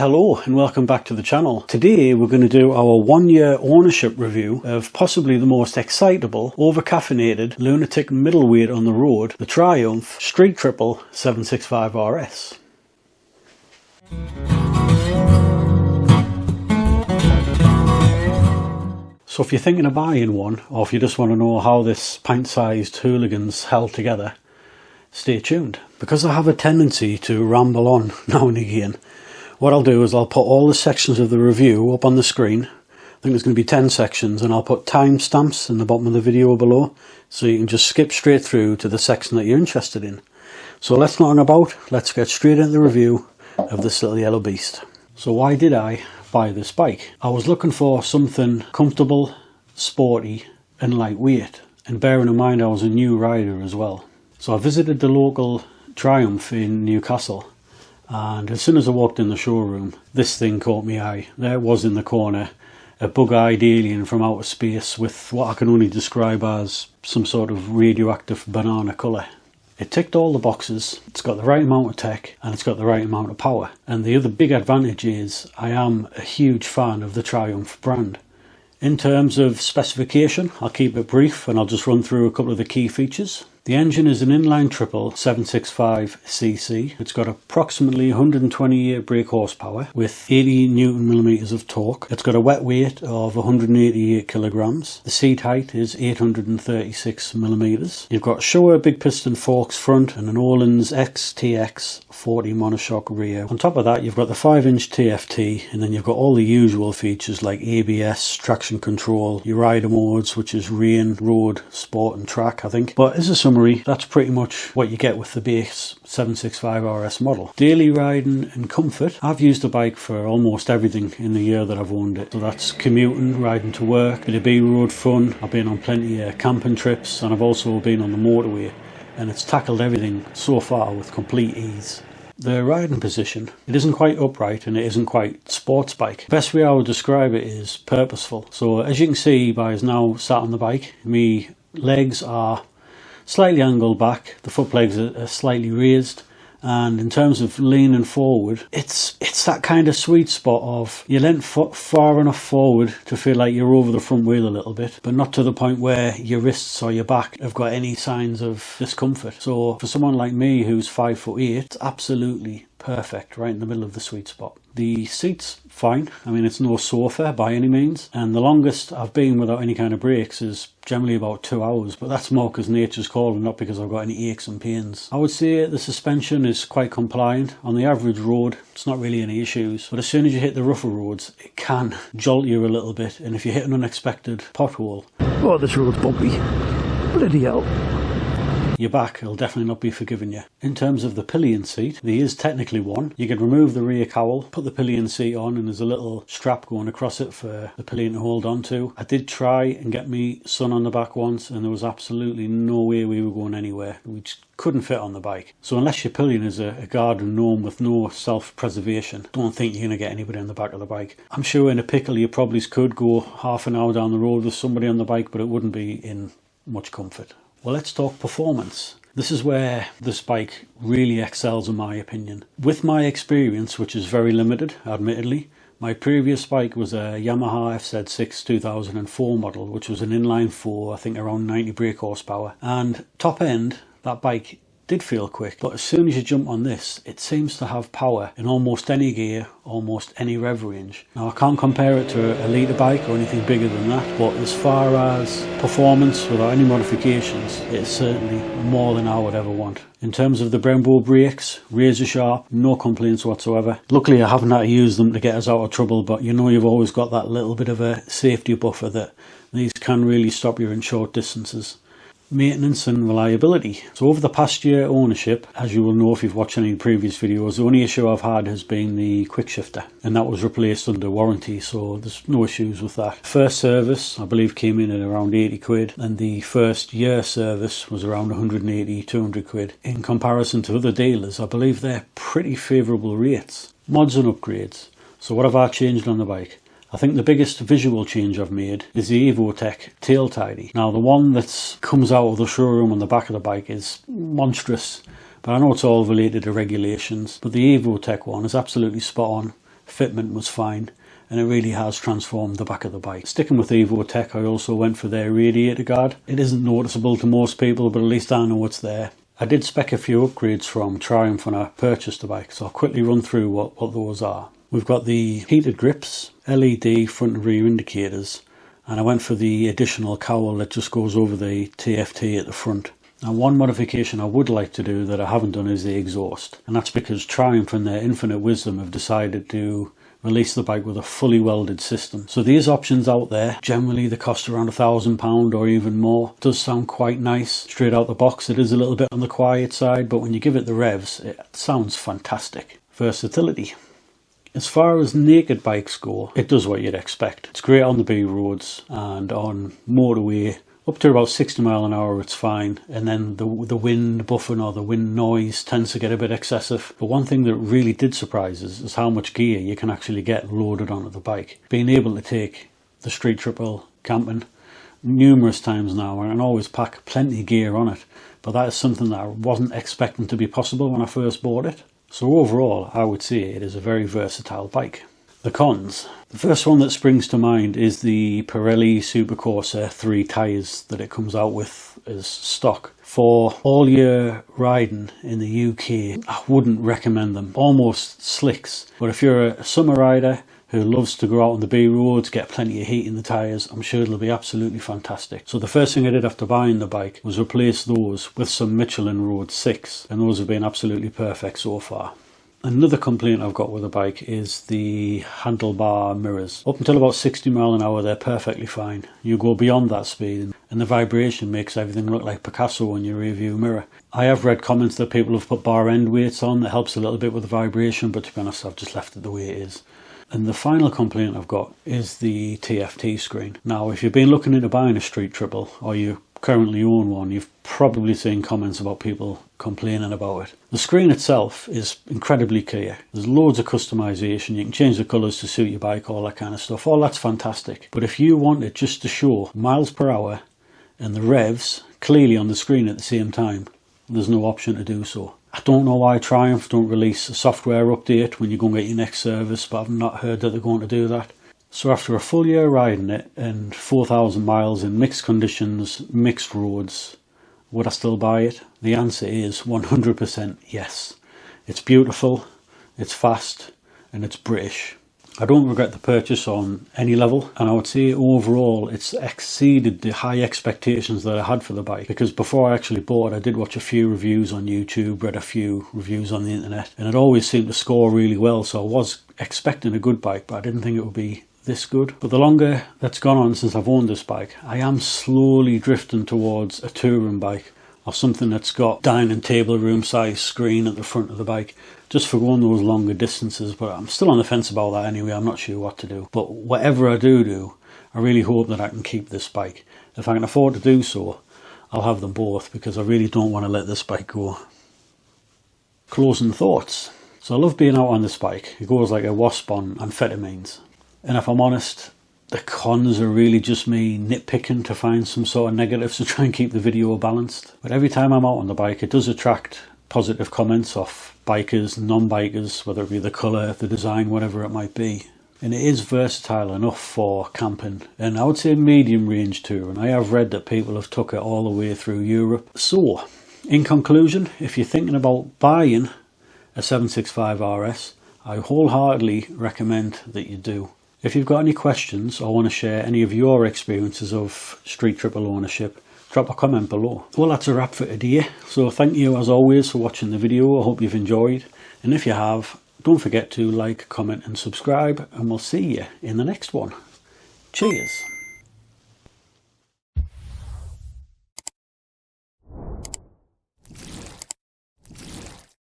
Hello and welcome back to the channel. Today we're going to do our 1 year ownership review of possibly the most excitable, over-caffeinated, lunatic middleweight on the road, the Triumph Street Triple 765 RS. So if you're thinking of buying one, or if you just want to know how this pint-sized hooligan's held together, stay tuned. Because I have a tendency to ramble on now and again, what I'll do is I'll put all the sections of the review up on the screen. I think there's going to be 10 sections, and I'll put timestamps in the bottom of the video below, so you can just skip straight through to the section that you're interested in. So let's not hang about, let's get straight into the review of this little yellow beast. So why did I buy this bike? I was looking for something comfortable, sporty and lightweight, and bearing in mind I was a new rider as well. So I visited the local Triumph in Newcastle, and as soon as I walked in the showroom, this thing caught my eye. There it was in the corner, a bug-eyed alien from outer space with what I can only describe as some sort of radioactive banana colour. It ticked all the boxes, it's got the right amount of tech and it's got the right amount of power. And the other big advantage is I am a huge fan of the Triumph brand. In terms of specification, I'll keep it brief and I'll just run through a couple of the key features. The engine is an inline triple 765cc. It's got approximately 128 brake horsepower with 80 Newton millimeters of torque. It's got a wet weight of 188 kilograms. The seat height is 836 millimeters. You've got Showa big piston forks front and an Öhlins XTX 40 monoshock rear. On top of that, you've got the 5-inch TFT, and then you've got all the usual features like ABS, traction control, your rider modes, which is rain, road, sport and track, I think. But as a summary, that's pretty much what you get with the base 765 RS model. Daily riding and comfort. I've used the bike for almost everything in the year that I've owned it. So that's commuting, riding to work, bit of B-road fun. I've been on plenty of camping trips, and I've also been on the motorway, and it's tackled everything so far with complete ease. The riding position, it isn't quite upright and it isn't quite sports bike. The best way I would describe it is purposeful. So as you can see by us now sat on the bike, my legs are slightly angled back, the foot pegs are slightly raised, and in terms of leaning forward, it's that kind of sweet spot of you leant far enough forward to feel like you're over the front wheel a little bit, but not to the point where your wrists or your back have got any signs of discomfort. So for someone like me who's 5'8", it's absolutely perfect, right in the middle of the sweet spot. The seat's fine, I mean it's no sofa by any means, and the longest I've been without any kind of brakes is generally about 2 hours, but that's more because nature's calling, not because I've got any aches and pains. I would say the suspension is quite compliant. On the average road it's not really any issues, but as soon as you hit the rougher roads it can jolt you a little bit, and if you hit an unexpected pothole, oh this road's bumpy, bloody hell, your back will definitely not be forgiving you. In terms of the pillion seat, there is technically one. You can remove the rear cowl, put the pillion seat on, and there's a little strap going across it for the pillion to hold on to. I did try and get me son on the back once, and there was absolutely no way we were going anywhere. We just couldn't fit on the bike. So unless your pillion is a garden gnome with no self-preservation, don't think you're going to get anybody on the back of the bike. I'm sure in a pickle you probably could go half an hour down the road with somebody on the bike, but it wouldn't be in much comfort. Well, let's talk performance. This is where this bike really excels in my opinion. With my experience, which is very limited, admittedly, my previous bike was a Yamaha FZ6 2004 model, which was an inline 4, I think around 90 brake horsepower. And top end, that bike did feel quick, but as soon as you jump on this, it seems to have power in almost any gear, almost any rev range. Now I can't compare it to a litre bike or anything bigger than that, but as far as performance without any modifications, it's certainly more than I would ever want. In terms of the Brembo brakes, razor sharp, no complaints whatsoever. Luckily I haven't had to use them to get us out of trouble, but you know you've always got that little bit of a safety buffer that these can really stop you in short distances. Maintenance and reliability. So over the past year ownership, as you will know if you've watched any previous videos, the only issue I've had has been the quick shifter, and that was replaced under warranty, so there's no issues with that. First service I believe came in at around 80 quid, and the first year service was around 180, 200 quid. In comparison to other dealers, I believe they're pretty favourable rates. Mods and upgrades. So what have I changed on the bike? I think the biggest visual change I've made is the EvoTech tail tidy. Now the one that comes out of the showroom on the back of the bike is monstrous, but I know it's all related to regulations, but the EvoTech one is absolutely spot on. fitment was fine, and it really has transformed the back of the bike. Sticking with EvoTech, I also went for their radiator guard. It isn't noticeable to most people, but at least I know it's there. I did spec a few upgrades from Triumph when I purchased the bike, so I'll quickly run through what those are. We've got the heated grips, LED front and rear indicators, and I went for the additional cowl that just goes over the TFT at the front. Now, one modification I would like to do that I haven't done is the exhaust, and that's because Triumph in their infinite wisdom have decided to release the bike with a fully welded system. So these options out there, generally they cost around £1,000 or even more. It does sound quite nice straight out the box. It is a little bit on the quiet side, but when you give it the revs, it sounds fantastic. Versatility. As far as naked bikes go, it does what you'd expect. It's great on the B roads and on motorway. Up to about 60 miles an hour it's fine, and then the wind buffing or the wind noise tends to get a bit excessive. But one thing that really did surprise us is how much gear you can actually get loaded onto the bike. Being able to take the Street Triple camping numerous times now and always pack plenty of gear on it, but that is something that I wasn't expecting to be possible when I first bought it. So overall I would say it is a very versatile bike. The cons. The first one that springs to mind is the Pirelli Supercorsa 3 tyres that it comes out with as stock. For all your riding in the UK, I wouldn't recommend them. Almost slicks. But if you're a summer rider who loves to go out on the B roads, get plenty of heat in the tyres, I'm sure it'll be absolutely fantastic. So the first thing I did after buying the bike was replace those with some Michelin Road 6, and those have been absolutely perfect so far. Another complaint I've got with the bike is the handlebar mirrors. Up until about 60 miles an hour they're perfectly fine. You go beyond that speed and the vibration makes everything look like Picasso in your rear view mirror. I have read comments that people have put bar end weights on that helps a little bit with the vibration, but to be honest I've just left it the way it is. And the final complaint I've got is the TFT screen. Now if you've been looking into buying a Street Triple or you currently own one, you've probably seen comments about people complaining about it. The screen itself is incredibly clear. There's loads of customization. You can change the colours to suit your bike, all that kind of stuff. All that's fantastic. But if you want it just to show miles per hour and the revs clearly on the screen at the same time, there's no option to do so. I don't know why Triumph don't release a software update when you go and get your next service, but I've not heard that they're going to do that. So after a full year riding it and 4,000 miles in mixed conditions, mixed roads, would I still buy it? The answer is 100% yes. It's beautiful, it's fast, and it's British. I don't regret the purchase on any level, and I would say overall it's exceeded the high expectations that I had for the bike, because before I actually bought it I did watch a few reviews on YouTube, read a few reviews on the internet, and it always seemed to score really well, so I was expecting a good bike, but I didn't think it would be this good. But the longer that's gone on since I've owned this bike, I am slowly drifting towards a touring bike or something that's got dining table room size screen at the front of the bike, just for going those longer distances. But I'm still on the fence about that anyway. I'm not sure what to do, but whatever I do, I really hope that I can keep this bike. If I can afford to do so, I'll have them both, because I really don't want to let this bike go. Closing thoughts. So I love being out on this bike. It goes like a wasp on amphetamines. And if I'm honest, the cons are really just me nitpicking to find some sort of negatives to try and keep the video balanced. But every time I'm out on the bike, it does attract positive comments off bikers, non-bikers, whether it be the colour, the design, whatever it might be. And it is versatile enough for camping, and I would say medium range touring. I have read that people have took it all the way through Europe. So, in conclusion, if you're thinking about buying a 765 RS, I wholeheartedly recommend that you do. If you've got any questions or want to share any of your experiences of Street Triple ownership, drop a comment below. Well, that's a wrap for today. So thank you as always for watching the video. I hope you've enjoyed. And if you have, don't forget to like, comment and subscribe. And we'll see you in the next one. Cheers.